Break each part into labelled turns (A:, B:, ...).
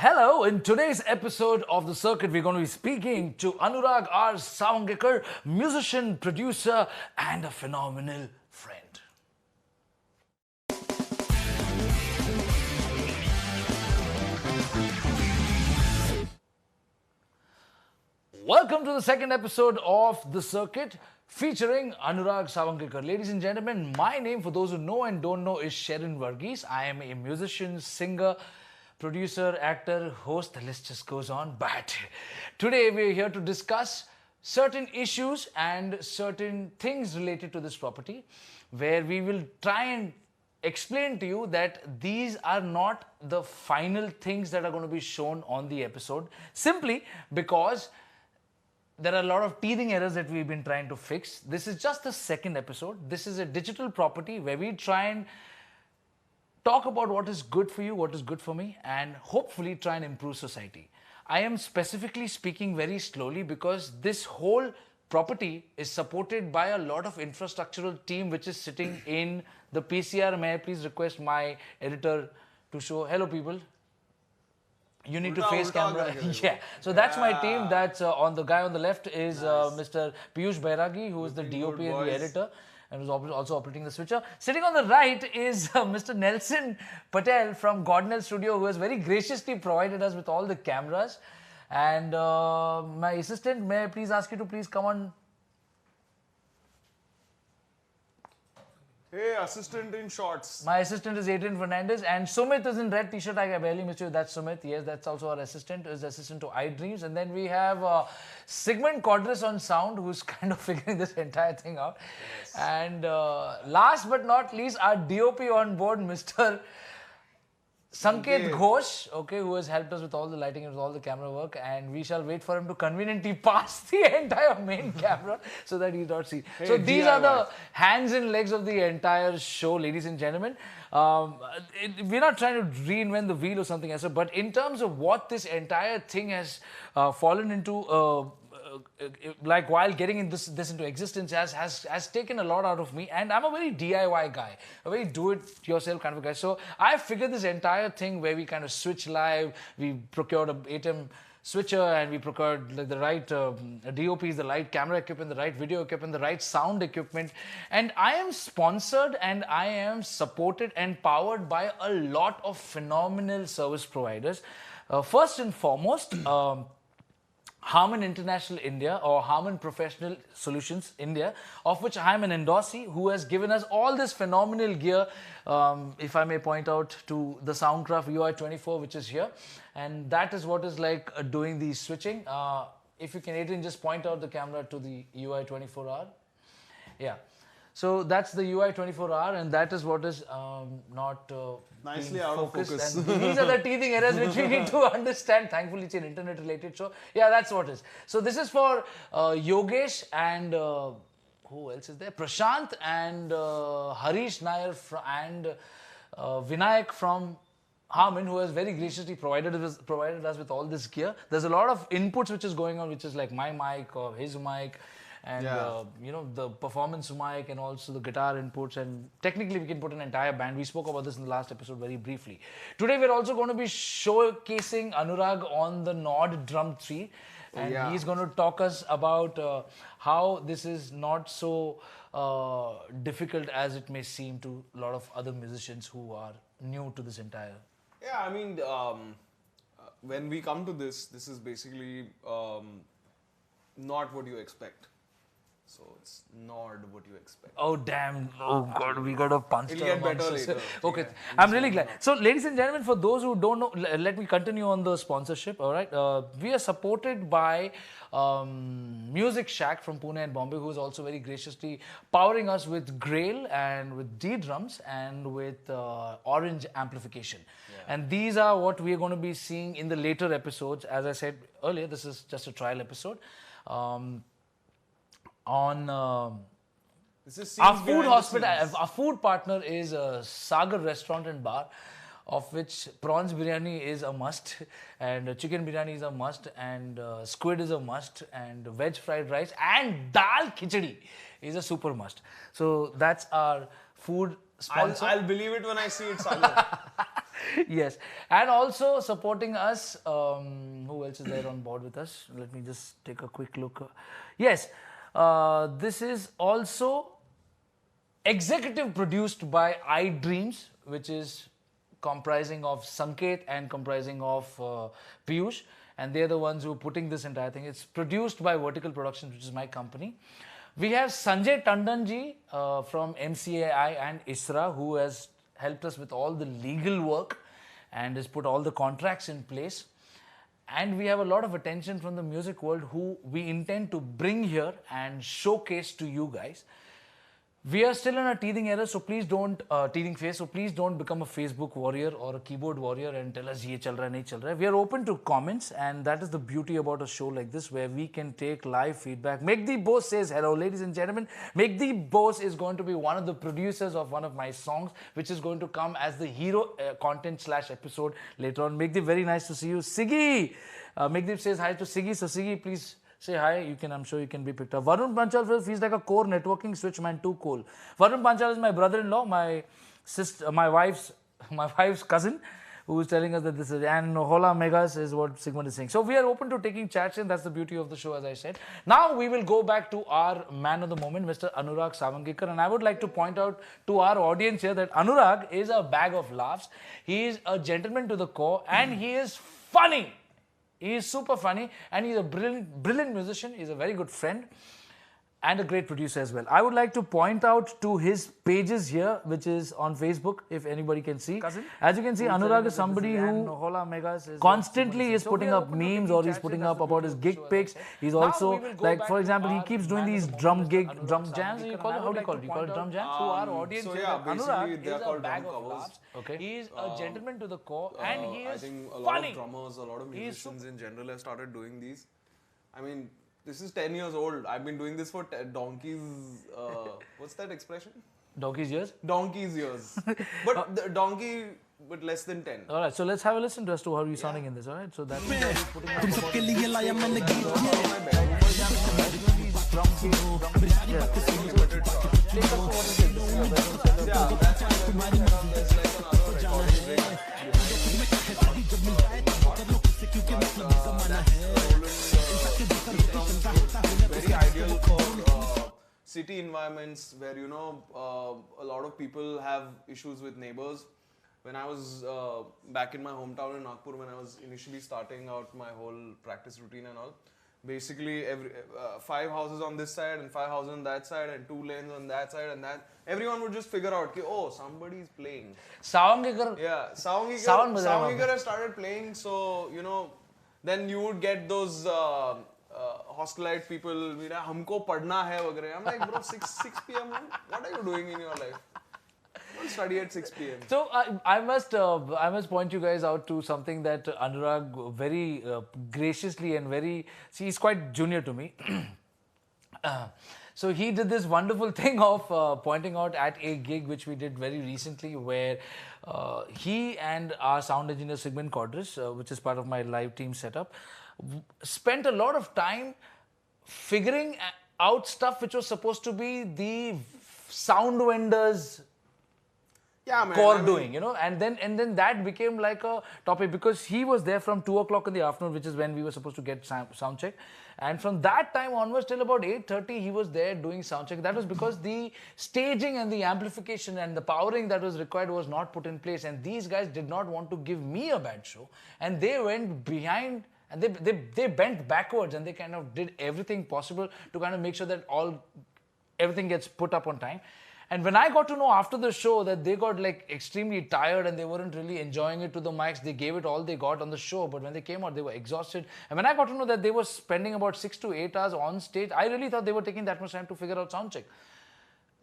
A: Hello, in today's episode of The Circuit, we're going to be speaking to Anurag Sawangikar, musician, producer, and a phenomenal friend. Welcome to the second episode of The Circuit, featuring Anurag Sawangikar. Ladies and gentlemen, my name, for those who know and don't know, is Sherrin Varghese. I am a musician, singer, producer, actor, host, the list just goes on. But today we're here to discuss certain issues and certain things related to this property, where we will try and explain to you that these are not the final things that are going to be shown on the episode, simply because there are a lot of teething errors that we've been trying to fix. This is just the second episode. This is a digital property where we try and talk about what is good for you, what is good for me, and hopefully try and improve society. I am specifically speaking very slowly because this whole property is supported by a lot of infrastructural team which is sitting in the PCR. May I please request my editor to show, hello people. You need to face camera. Yeah. So that's my team. That's on the guy on the left is Mr. Piyush Bairagi, who is the DOP and the editor, and was also operating the switcher. Sitting on the right is Mr. Nelson Patel from Godnell Studio, who has very graciously provided us with all the cameras. And my assistant, may I please ask you to please come on.
B: Hey, assistant in shorts.
A: My assistant is Adrian Fernandez, and Sumit is in red t-shirt. I barely missed you. That's Sumit. Yes, that's also our assistant. Is assistant to Ddrums. And then we have Sigmund Codris on sound, who's kind of figuring this entire thing out. Yes. And last but not least, our DOP on board, Mr. Sanket Ghosh, who has helped us with all the lighting and with all the camera work, and we shall wait for him to conveniently pass the entire main camera so that he's not seen. Hey, so these are the hands and legs of the entire show, ladies and gentlemen. We're not trying to reinvent the wheel or something else, but in terms of what this entire thing has fallen into, like while getting this into existence, has taken a lot out of me. And I'm a very DIY guy, a very do-it-yourself kind of a guy. So I figured this entire thing where we kind of switch live, we procured a ATEM switcher, and we procured like the right DOPs, the right camera equipment, the right video equipment, the right sound equipment. And I am sponsored and I am supported and powered by a lot of phenomenal service providers. First and foremost, Harman International India, or Harman Professional Solutions India, of which I am an endorsee, who has given us all this phenomenal gear. If I may point out to the Soundcraft UI24, which is here, and that is what is like doing the switching. If you can, Adrian, just point out the camera to the UI24R. Yeah. So that's the UI24R, and that is what is not
B: nicely out of focus.
A: And these are the teething errors which we need to understand. Thankfully, it's an internet-related show. Yeah, that's what it is. So this is for Yogesh and who else is there? Prashant and Harish Nair and Vinayak from Harman, who has very graciously provided us with all this gear. There's a lot of inputs which is going on, which is like my mic or his mic, and the performance mic, and also the guitar inputs, and technically we can put an entire band. We spoke about this in the last episode very briefly. Today we're also going to be showcasing Anurag on the Nod Drum 3, and he's going to talk us about how this is not so difficult as it may seem to a lot of other musicians who are new to this entire.
B: Yeah, I mean, when we come to this is basically not what you expect. So it's not what you expect.
A: Oh damn! Oh god, we got a punch.
B: It'll get better later.
A: Okay, I'm really glad. So, ladies and gentlemen, for those who don't know, let me continue on the sponsorship. All right, we are supported by MusikShack from Pune and Bombay, who is also very graciously powering us with Grail and with Ddrums and with Orange amplification. Yeah. And these are what we are going to be seeing in the later episodes. As I said earlier, this is just a trial episode. Our food hospital, our food partner is Sagar Restaurant and Bar, of which prawns biryani is a must, and chicken biryani is a must, and squid is a must, and veg fried rice and dal khichdi is a super must. So that's our food sponsor.
B: I'll believe it when I see it, Sagar.
A: Yes. And also supporting us, who else is there on board with us? Let me just take a quick look. Yes, this is also executive produced by Ddrums, which is comprising of Sanket and comprising of Piyush. And they're the ones who are putting this entire thing. It's produced by Vertikal Productions, which is my company. We have Sanjay Tandonji from MCAI and ISRA, who has helped us with all the legal work and has put all the contracts in place. And we have a lot of attention from the music world who we intend to bring here and showcase to you guys. We are still in a teething era, so please don't teething phase. So please don't become a Facebook warrior or a keyboard warrior and tell us ye chal raha, nahi chal raha. We are open to comments, and that is the beauty about a show like this, where we can take live feedback. Make the Boss says hello, ladies and gentlemen. Make the Boss is going to be one of the producers of one of my songs, which is going to come as the hero content / episode later on. Make the very nice to see you, Siggy. Megdeep says hi to Siggy. So Siggy, please. Say hi, you can, I'm sure you can be picked up. Varun Panchal feels like a core networking switch man, too cool. Varun Panchal is my brother-in-law, my sister, my wife's cousin, who is telling us that this is, and Hola Megas is what Sigmund is saying. So we are open to taking chats, and that's the beauty of the show, as I said. Now we will go back to our man of the moment, Mr. Anurag Sawangikar, and I would like to point out to our audience here that Anurag is a bag of laughs. He is a gentleman to the core, and he is funny. He is super funny, and he's a brilliant musician. He's a very good friend and a great producer as well. I would like to point out to his pages here, which is on Facebook, if anybody can see. As you can see, Anurag is somebody who constantly is putting up memes, or he's putting up about his gig pics. He's also, like, for example, he keeps doing these drum jams. You call it, how do you call it? You call it drum jams? To our audience,
B: so yeah,
A: Anurag
B: they are
A: is a
B: called
A: bag
B: drum
A: of
B: covers.
A: laughs. Okay. He is a gentleman to the core, and he is
B: I think a lot
A: funny.
B: of drummers, a lot of musicians in general have started doing these. I mean, this is 10 years old. I've been doing this for donkeys. What's that expression?
A: Donkey's years?
B: Donkey's years. But the donkey, but less than 10.
A: All right, so let's have a listen to as to how you're sounding in this. All right, so that's
B: very ideal for city environments where, you know, a lot of people have issues with neighbors. When I was back in my hometown in Nagpur, when I was initially starting out my whole practice routine and all, basically every 5 houses on this side and 5 houses on that side and 2 lanes on that side and that, everyone would just figure out, oh, somebody's playing.
A: Sawangikar.
B: Yeah, Sawangikar has started playing, so, you know, then you would get those hostile people, humko padna hai vagare. I'm like, bro, 6 p.m. What are you doing in your life? Don't study at 6 p.m.
A: So I must point you guys out to something that Anurag very graciously and very, see, he's quite junior to me. So he did this wonderful thing of pointing out at a gig which we did very recently, where he and our sound engineer Sigmund Cordris, which is part of my live team setup, spent a lot of time figuring out stuff which was supposed to be the sound vendors doing, you know, and then that became like a topic, because he was there from 2 o'clock in the afternoon, which is when we were supposed to get sound check, and from that time onwards till about 8:30 he was there doing sound check. That was because the staging and the amplification and the powering that was required was not put in place, and these guys did not want to give me a bad show, and they went behind and they bent backwards, and they kind of did everything possible to kind of make sure that everything gets put up on time. And when I got to know after the show that they got like extremely tired and they weren't really enjoying it to the max, they gave it all they got on the show, but when they came out, they were exhausted. And when I got to know that they were spending about 6 to 8 hours on stage, I really thought they were taking that much time to figure out sound check.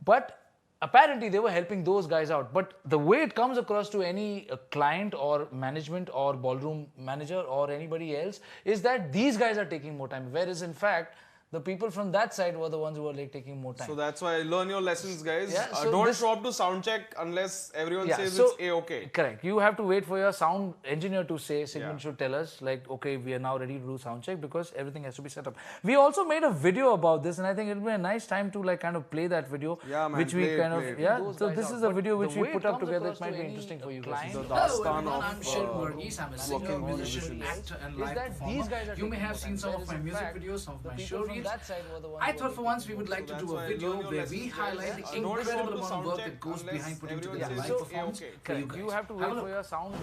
A: But apparently they were helping those guys out. But the way it comes across to any client or management or ballroom manager or anybody else is that these guys are taking more time. Whereas in fact, the people from that side were the ones who were like taking more time.
B: So that's why learn your lessons, guys.
A: Yeah, so
B: don't show up to sound check unless everyone says it's A-okay.
A: Correct. You have to wait for your sound engineer to say, Sigmund should tell us, like, okay, we are now ready to do sound check, because everything has to be set up. We also made a video about this, and I think it'll be a nice time to like kind of play that video.
B: Yeah, man,
A: which we kind of, yeah. So this is a video which we put up together. It might be interesting for you guys.
B: The Dastan of
C: I'm Sherrin Varghese. I'm a singer, musician, actor, and live performer. You may have seen some of my music videos, some of my show reels. I thought for once we would like to do a video where we highlight the incredible amount of work that goes behind putting together a live performance for you guys.
A: You have to wait for your sound.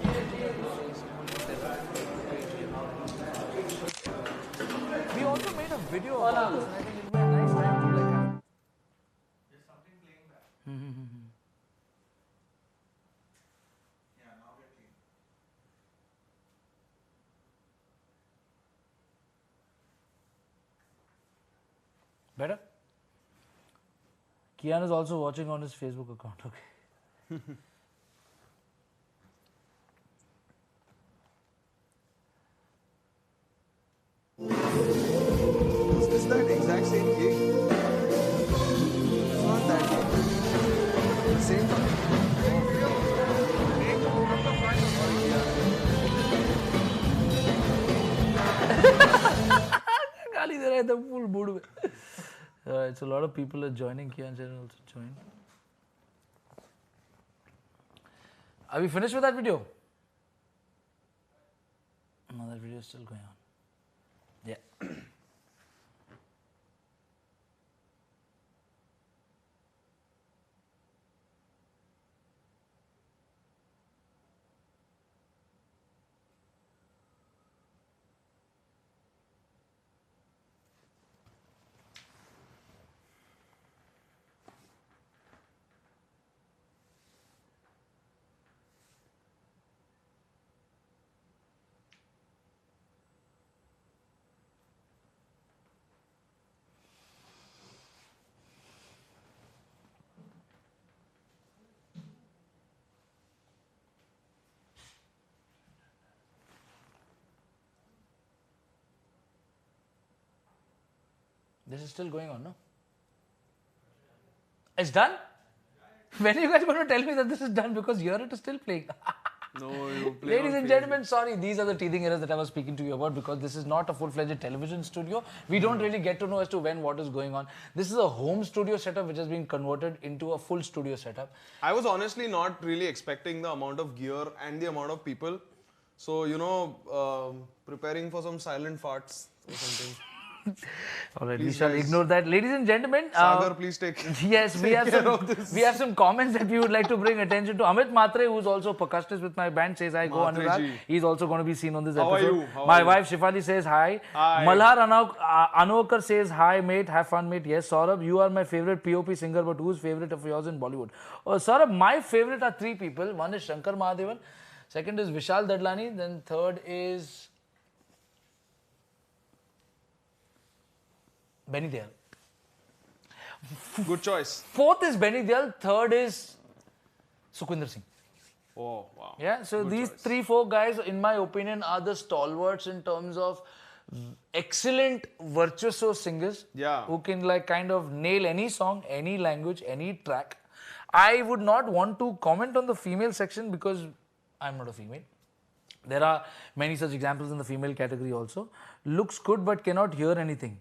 A: We also made a video about this, and I think it'll be a nice time to like.
C: There's something playing back. Yeah, now we're clean.
A: Better? Kian is also watching on his Facebook account. Okay.
B: Is this that exact same gig? It's not that gig. The same one.
A: गाली दे रहा है तो full mood में. Alright, so a lot of people are joining. Kian channel also joined. Are we finished with that video? No, that video is still going on. Yeah. This is still going on, no? It's done? When are you guys going to tell me that this is done? Because here it is still playing.
B: No, you play.
A: Ladies and gentlemen, sorry, these are the teething errors that I was speaking to you about, because this is not a full-fledged television studio. We don't really get to know as to when what is going on. This is a home studio setup which has been converted into a full studio setup.
B: I was honestly not really expecting the amount of gear and the amount of people. So, you know, preparing for some silent farts or something.
A: All right,
B: Please,
A: we shall
B: guys.
A: ignore that. Ladies and gentlemen,
B: Sagar, please take
A: yes, we have
B: care of this.
A: we have some comments that we would like to bring attention to. Amit Matre, who's also a percussionist with my band, says hi, go
B: Matre
A: Anurag.
B: ji.
A: He's also going to be seen on this
B: How are
A: episode.
B: you? How
A: My
B: are you?
A: wife Shifali says hi.
B: Hi.
A: Malhar Anokar says hi, mate. Have fun, mate. Yes, Saurabh, you are my favorite POP singer, but who's favorite of yours in Bollywood? Saurabh, my favorite are three people. One is Shankar Mahadevan. Second is Vishal Dadlani. Then third is Benny Dayal.
B: Good choice.
A: Fourth is Benny Dayal. Third is Sukhwinder Singh.
B: Oh, wow.
A: Yeah, so
B: Good
A: these
B: choice.
A: 3-4 guys, in my opinion, are the stalwarts in terms of excellent virtuoso singers.
B: Yeah.
A: Who can like kind of nail any song, any language, any track. I would not want to comment on the female section because I'm not a female. There are many such examples in the female category also. Looks good but cannot hear anything.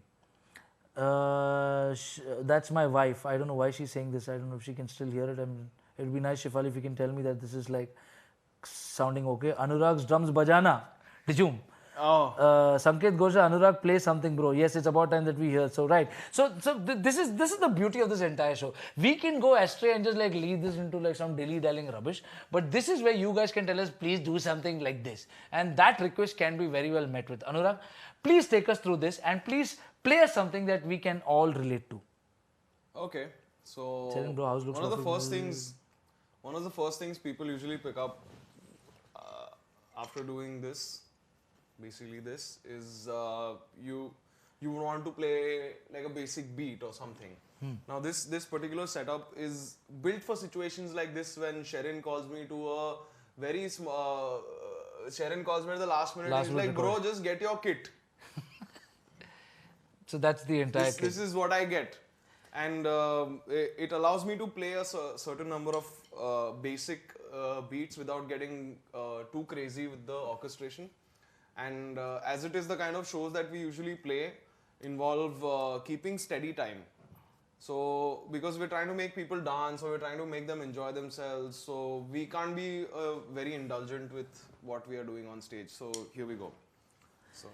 A: That's my wife. I don't know why she's saying this. I don't know if she can still hear it. It would be nice, Shifali, if you can tell me that this is like sounding okay. Anurag's drums bajana. Ddrums.
B: Oh.
A: Sanket Gosha, Anurag, play something, bro. Yes, it's about time that we hear. So right. This is the beauty of this entire show. We can go astray and just like lead this into like some dilly-dallying rubbish. But this is where you guys can tell us, please do something like this. And that request can be very well met with. Anurag, please take us through this and please play us something that we can all relate to.
B: Okay. So
A: Sherrin, bro, house looks
B: one of the
A: lovely.
B: first things people usually pick up after doing this, basically this, is you want to play like a basic beat or something. Now this particular setup is built for situations like this when Sherrin calls me to a very small. Sherrin calls me at the last minute. He's like, bro, just get your kit.
A: So that's the entire kit.
B: This is what I get. And it allows me to play a certain number of basic beats without getting too crazy with the orchestration. And as it is, the kind of shows that we usually play involve keeping steady time. So because we're trying to make people dance or we're trying to make them enjoy themselves, so we can't be very indulgent with what we are doing on stage. So here we go. So.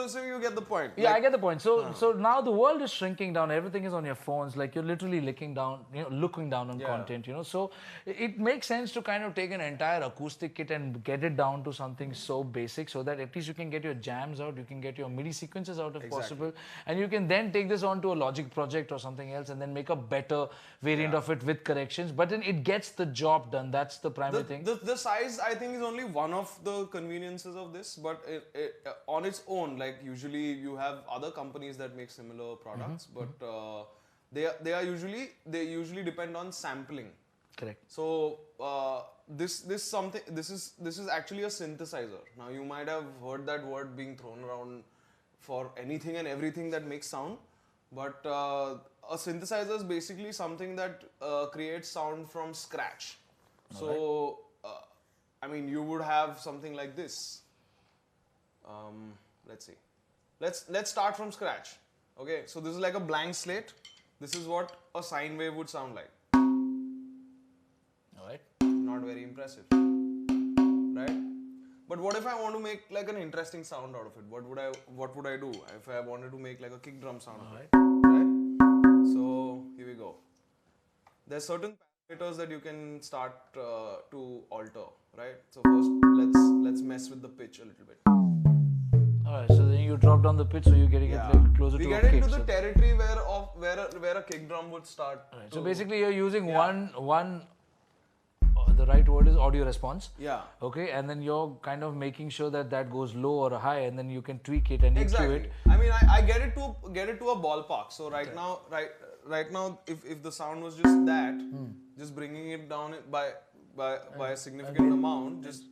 B: So you get the point.
A: Yeah, I get the point. So now the world is shrinking down. Everything is on your phones. Like you're literally looking down on content. So it makes sense to kind of take an entire acoustic kit and get it down to something so basic, so that at least you can get your jams out, you can get your MIDI sequences out if possible, and you can then take this on to a Logic project or something else, and then make a better variant of it with corrections. But then it gets the job done. That's the primary thing.
B: The size, I think, is only one of the conveniences of this, but on its own, like usually you have other companies that make similar products, but they usually depend on sampling.
A: Correct.
B: So this is actually a synthesizer. Now you might have heard that word being thrown around for anything and everything that makes sound, but a synthesizer is basically something that creates sound from scratch. So I mean, you would have something like this. Let's see. Let's start from scratch. Okay, so this is like a blank slate. This is what a sine wave would sound like.
A: All right.
B: Not very impressive, right? But what if I want to make like an interesting sound out of it? What would I do if I wanted to make like a kick drum sound out of it? Right? So here we go. There's certain parameters that you can start to alter, right? So first, let's mess with the pitch a little bit.
A: Alright, so then you drop down the pitch, so you're getting it like closer to a kick.
B: We get into the territory where a kick drum would start.
A: Right. So basically, you're using the right word is audio response.
B: Yeah.
A: Okay, and then you're kind of making sure that goes low or high, and then you can tweak it and EQ it.
B: I mean, I get it to a ballpark. So right now, if the sound was just that, just bringing it down by a significant amount, just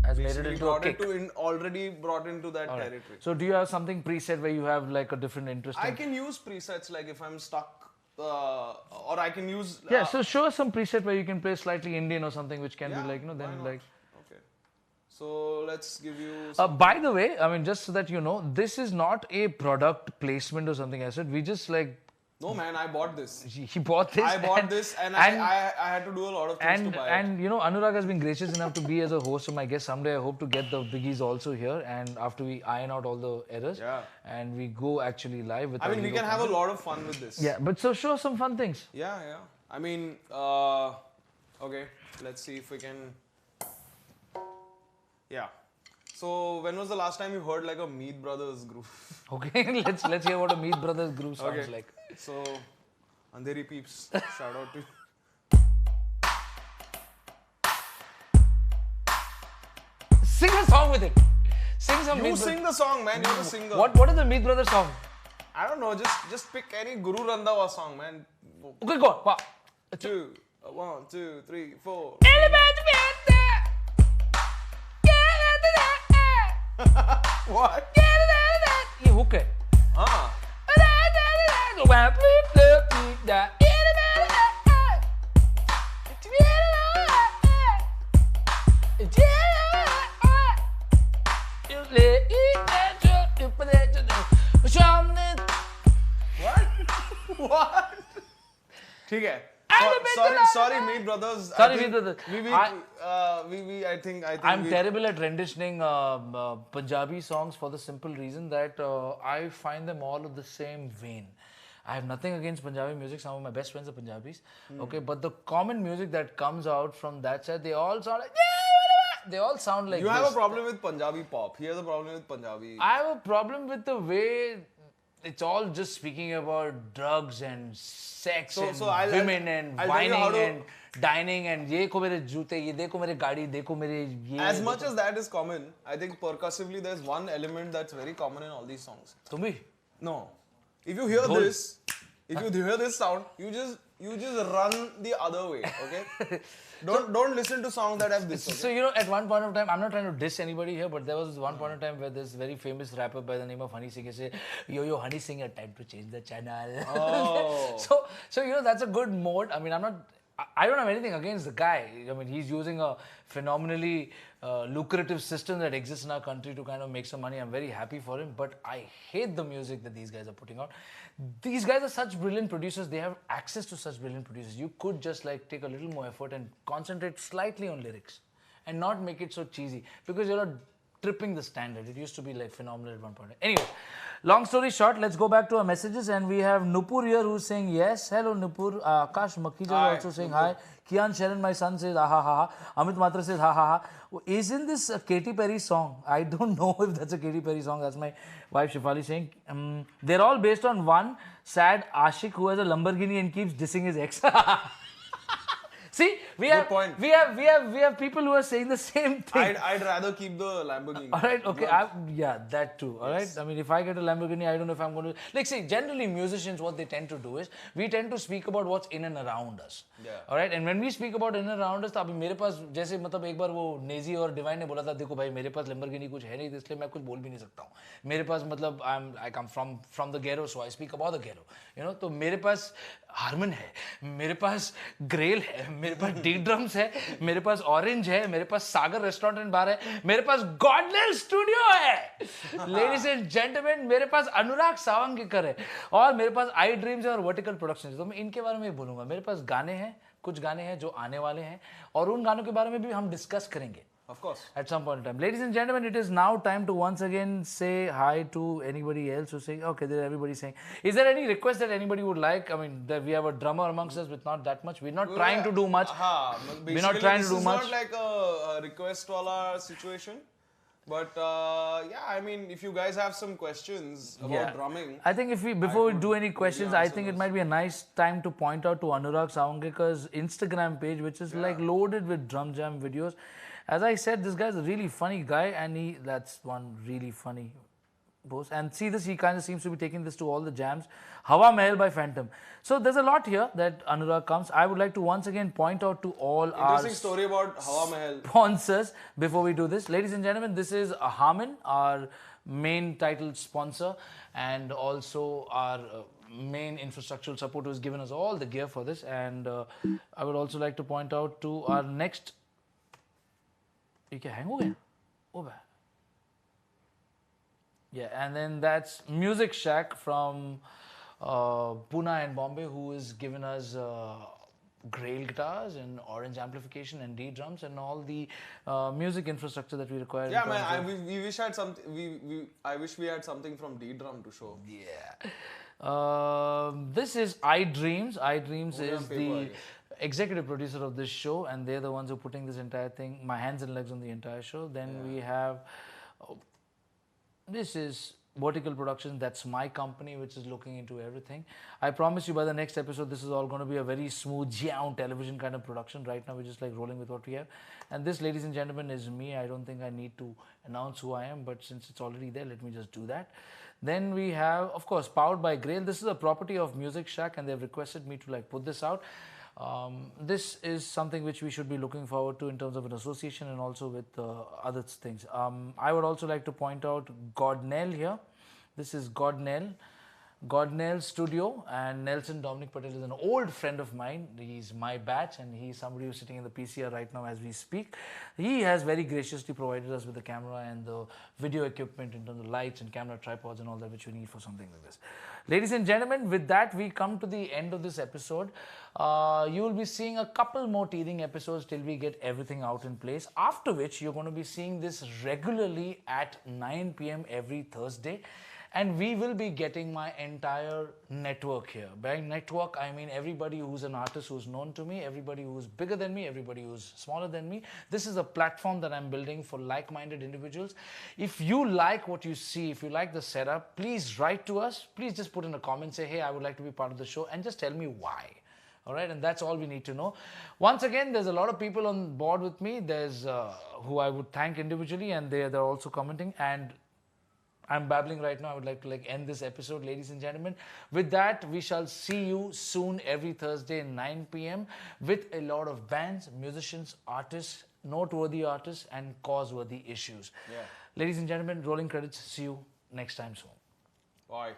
A: has made it into a kick.
B: Already brought into that territory.
A: So do you have something preset where you have like a different interest?
B: I can use presets like if I'm stuck, or I can use.
A: So show us some preset where you can play slightly Indian or something, which can be like then like.
B: Okay. So let's give you.
A: By the way, I mean, just so that you know, this is not a product placement or something. I said we just like.
B: No man, I bought this.
A: He bought this.
B: I bought this and I had to do a lot of things to buy it.
A: And Anurag has been gracious enough to be as a host of my guest. Someday I hope to get the biggies also here, and after we iron out all the errors and we go actually live with.
B: I mean, we can have a lot of fun with this.
A: Yeah, but so show some fun things.
B: Yeah. I mean, okay, let's see if we can. Yeah. So when was the last time you heard like a Meet Brothers groove?
A: Okay, let's hear what a Meet Brothers groove sounds like.
B: So, Andheri peeps, shout out to you.
A: Sing a song with it. Sing some.
B: You sing the song, man. You're the singer.
A: What is the Meet Brothers song?
B: I don't know. Just pick any Guru Randhawa song, man.
A: Okay, go on. Wow.
B: 2, 1, 2, 3, 4. What?
A: ये hook है.
B: हाँ. What? ठीक है. Sorry, Meet Brothers.
A: Sorry, Meet Brothers.
B: I think
A: I'm terrible at renditioning Punjabi songs for the simple reason that I find them all of the same vein. I have nothing against Punjabi music. Some of my best friends are Punjabis. Okay, but the common music that comes out from that side, they all sound like. They all sound like.
B: You have a problem with Punjabi pop. He has a problem with Punjabi.
A: I have a problem with the way it's all just speaking about drugs and sex and women and whining and dining and ye ko mere joote, ye dekho mere gaadi, dekho mere ye.
B: As much as that is common, I think percussively there's one element that's very common in all these songs.
A: Tumbi?
B: No. If you hear this, if you hear this sound, you just run the other way, okay? Don't listen to songs that have this. Okay?
A: So, you know, at one point of time, I'm not trying to diss anybody here, but there was one point of time where this very famous rapper by the name of Honey Singer said, yo, Honey Singer, time to change the channel.
B: Oh.
A: so, you know, that's a good mode. I mean, I don't have anything against the guy. I mean, he's using a phenomenally lucrative system that exists in our country to kind of make some money. I'm very happy for him, but I hate the music that these guys are putting out. These guys are such brilliant producers. They have access to such brilliant producers. You could just like take a little more effort and concentrate slightly on lyrics and not make it so cheesy because you're not tripping the standard. It used to be like phenomenal at one point. Anyway, long story short, let's go back to our messages and we have Nupur here who's saying yes. Hello Nupur. Akash Makija is also saying hi. Kian Sherrin, my son, says ah ha ha ha. Amit Matra says ha ha ha. Isn't this a Katy Perry song? I don't know if that's a Katy Perry song. That's my wife Shifali saying. They're all based on one sad Ashik who has a Lamborghini and keeps dissing his ex. See, we have people who are saying the same thing.
B: I'd rather keep the Lamborghini.
A: All right, okay, yeah, that too. All right, I mean, if I get a Lamborghini, I don't know if I'm going to like. See, generally musicians, what they tend to do is we tend to speak about what's in and around us.
B: Yeah.
A: All right, and when we speak about in and around us, तो अभी मेरे पास जैसे मतलब एक बार वो नेजी और divine ने बोला था देखो भाई मेरे पास Lamborghini कुछ है नहीं तो इसलिए मैं कुछ बोल भी नहीं सकता हूँ. मेरे पास मतलब I come from the ghetto, so I speak about the ghetto. You know, तो मेरे पास Harman है, मेरे पास Grail है, मेरे पास Ddrums है, मेरे पास Orange है, मेरे पास Sagar restaurant and bar है, मेरे पास Godless studio है. Ladies and gentlemen, मेरे पास Anurag Sawangikar है और मेरे पास Ddrums है और Vertikal Productions है. तो मैं इनके बारे में ही बोलूँगा. मेरे पास गाने हैं, कुछ गाने हैं जो आने वाले हैं और उन गानों के बारे में भी हम डिस्कस करेंगे.
B: Of course.
A: At some point in time. Ladies and gentlemen, it is now time to once again say hi to anybody else who's saying, okay, there everybody saying. Is there any request that anybody would like? I mean, we have a drummer amongst us with not that much. We're not trying to do much. We're not trying to do much.
B: It's not like a request wala situation. But yeah, I mean, if you guys have some questions about drumming.
A: I think before we do any questions, I think it might be a nice time to point out to Anurag Sawangikar's Instagram page, which is like loaded with drum jam videos. As I said, this guy's a really funny guy and that's one really funny post. And see this, he kind of seems to be taking this to all the jams. Hawa Mahal by Phantom. So there's a lot here that Anurag comes. I would like to once again point out to all our
B: story about Hawa Mahal
A: sponsors before we do this. Ladies and gentlemen, this is Harman, our main titled sponsor and also our main infrastructural support who has given us all the gear for this. And I would also like to point out to our next... ये क्या hang हो गया? Oh, bad. Yeah, and then that's MusikShack from Pune and Bombay, who has given us Grail guitars and Orange amplification and Ddrums and all the music infrastructure that we require.
B: Yeah, man, we wish I had something. I wish we had something from Ddrum to show.
A: Yeah. This is Ddrums. Ddrums is the executive producer of this show, and they're the ones who are putting this entire thing, my hands and legs on the entire show. Then we have, this is Vertical Production. That's my company, which is looking into everything. I promise you by the next episode, this is all going to be a very smooth, television kind of production. Right now, we're just like rolling with what we have. And this, ladies and gentlemen, is me. I don't think I need to announce who I am, but since it's already there, let me just do that. Then we have, of course, powered by Grail. This is a property of MusikShack, and they've requested me to like put this out. This is something which we should be looking forward to in terms of an association and also with other things. I would also like to point out Godnell here. This is Godnell Studio, and Nelson Dominic Patel is an old friend of mine. He's my batch, and he's somebody who's sitting in the PCR right now as we speak. He has very graciously provided us with the camera and the video equipment in terms of lights and camera tripods and all that which we need for something like this. Ladies and gentlemen, with that we come to the end of this episode. You will be seeing a couple more teething episodes till we get everything out in place, after which you're going to be seeing this regularly at 9 p.m. every Thursday. And we will be getting my entire network here. By network, I mean everybody who's an artist who's known to me, everybody who's bigger than me, everybody who's smaller than me. This is a platform that I'm building for like-minded individuals. If you like what you see, if you like the setup, please write to us. Please just put in a comment, say, hey, I would like to be part of the show, and just tell me why. All right, and that's all we need to know. Once again, there's a lot of people on board with me. There's who I would thank individually, and they're also commenting. And I'm babbling right now. I would like to end this episode, ladies and gentlemen. With that, we shall see you soon every Thursday at 9 p.m. with a lot of bands, musicians, artists, noteworthy artists, and cause-worthy issues. Yeah. Ladies and gentlemen, rolling credits. See you next time soon.
B: Bye.